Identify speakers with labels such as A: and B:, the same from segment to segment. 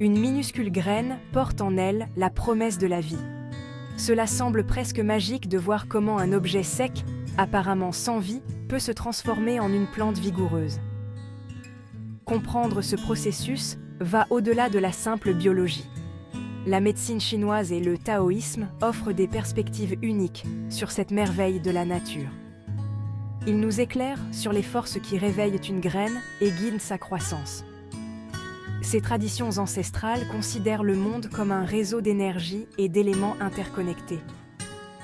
A: Une minuscule graine porte en elle la promesse de la vie. Cela semble presque magique de voir comment un objet sec, apparemment sans vie, peut se transformer en une plante vigoureuse. Comprendre ce processus va au-delà de la simple biologie. La médecine chinoise et le taoïsme offrent des perspectives uniques sur cette merveille de la nature. Ils nous éclairent sur les forces qui réveillent une graine et guident sa croissance. Ces traditions ancestrales considèrent le monde comme un réseau d'énergie et d'éléments interconnectés.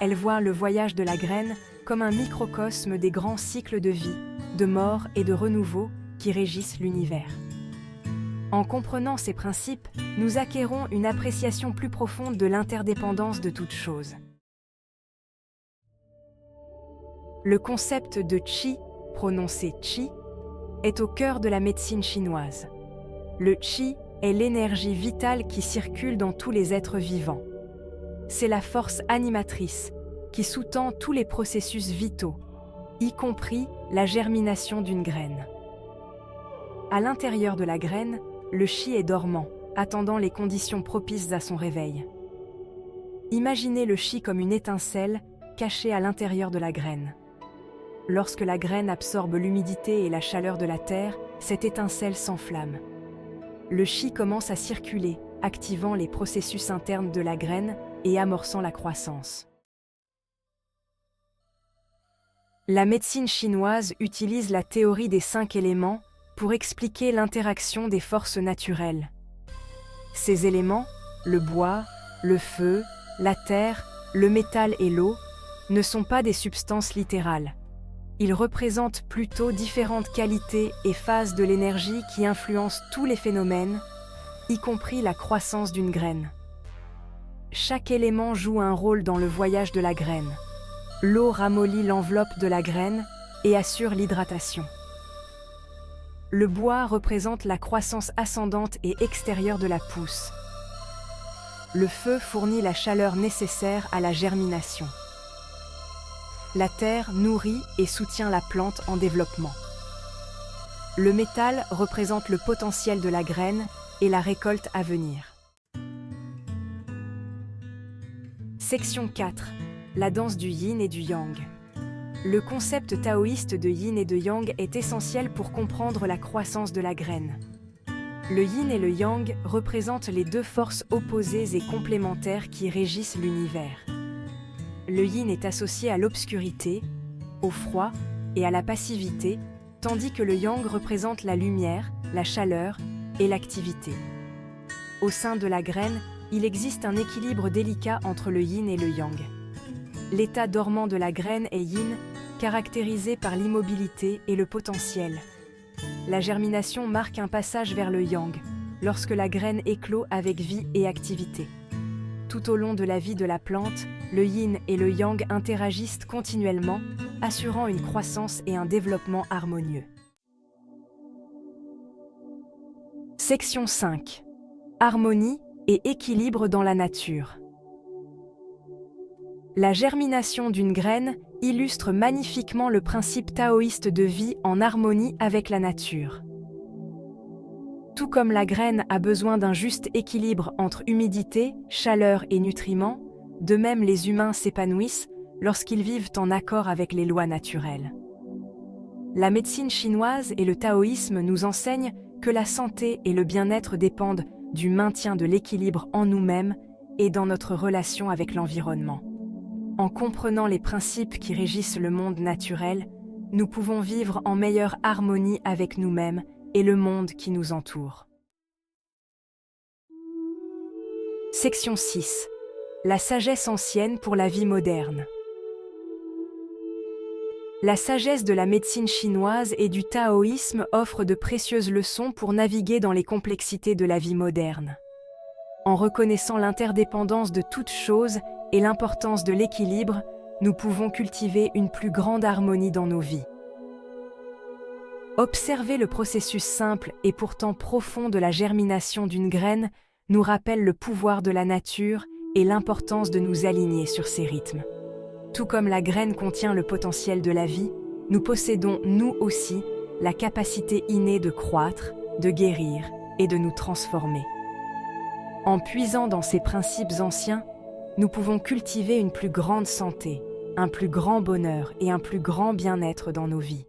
A: Elles voient le voyage de la graine comme un microcosme des grands cycles de vie, de mort et de renouveau qui régissent l'univers. En comprenant ces principes, nous acquérons une appréciation plus profonde de l'interdépendance de toutes choses. Le concept de qi, prononcé chi, est au cœur de la médecine chinoise. Le qi est l'énergie vitale qui circule dans tous les êtres vivants. C'est la force animatrice qui sous-tend tous les processus vitaux, y compris la germination d'une graine. À l'intérieur de la graine, le qi est dormant, attendant les conditions propices à son réveil. Imaginez le qi comme une étincelle cachée à l'intérieur de la graine. Lorsque la graine absorbe l'humidité et la chaleur de la terre, cette étincelle s'enflamme. Le qi commence à circuler, activant les processus internes de la graine et amorçant la croissance. La médecine chinoise utilise la théorie des 5 éléments pour expliquer l'interaction des forces naturelles. Ces éléments, le bois, le feu, la terre, le métal et l'eau, ne sont pas des substances littérales. Ils représentent plutôt différentes qualités et phases de l'énergie qui influencent tous les phénomènes, y compris la croissance d'une graine. Chaque élément joue un rôle dans le voyage de la graine. L'eau ramollit l'enveloppe de la graine et assure l'hydratation. Le bois représente la croissance ascendante et extérieure de la pousse. Le feu fournit la chaleur nécessaire à la germination. La terre nourrit et soutient la plante en développement. Le métal représente le potentiel de la graine et la récolte à venir. Section 4. La danse du yin et du yang. Le concept taoïste de yin et de yang est essentiel pour comprendre la croissance de la graine. Le yin et le yang représentent les deux forces opposées et complémentaires qui régissent l'univers. Le yin est associé à l'obscurité, au froid et à la passivité, tandis que le yang représente la lumière, la chaleur et l'activité. Au sein de la graine, il existe un équilibre délicat entre le yin et le yang. L'état dormant de la graine est yin, caractérisé par l'immobilité et le potentiel. La germination marque un passage vers le yang, lorsque la graine éclot avec vie et activité. Tout au long de la vie de la plante, le yin et le yang interagissent continuellement, assurant une croissance et un développement harmonieux. Section 5. Harmonie et équilibre dans la nature. La germination d'une graine illustre magnifiquement le principe taoïste de vie en harmonie avec la nature. Tout comme la graine a besoin d'un juste équilibre entre humidité, chaleur et nutriments, de même les humains s'épanouissent lorsqu'ils vivent en accord avec les lois naturelles. La médecine chinoise et le taoïsme nous enseignent que la santé et le bien-être dépendent du maintien de l'équilibre en nous-mêmes et dans notre relation avec l'environnement. En comprenant les principes qui régissent le monde naturel, nous pouvons vivre en meilleure harmonie avec nous-mêmes et le monde qui nous entoure. Section 6. La sagesse ancienne pour la vie moderne. La sagesse de la médecine chinoise et du taoïsme offre de précieuses leçons pour naviguer dans les complexités de la vie moderne. En reconnaissant l'interdépendance de toutes choses et l'importance de l'équilibre, nous pouvons cultiver une plus grande harmonie dans nos vies. Observer le processus simple et pourtant profond de la germination d'une graine nous rappelle le pouvoir de la nature et l'importance de nous aligner sur ses rythmes. Tout comme la graine contient le potentiel de la vie, nous possédons, nous aussi, la capacité innée de croître, de guérir et de nous transformer. En puisant dans ces principes anciens, nous pouvons cultiver une plus grande santé, un plus grand bonheur et un plus grand bien-être dans nos vies.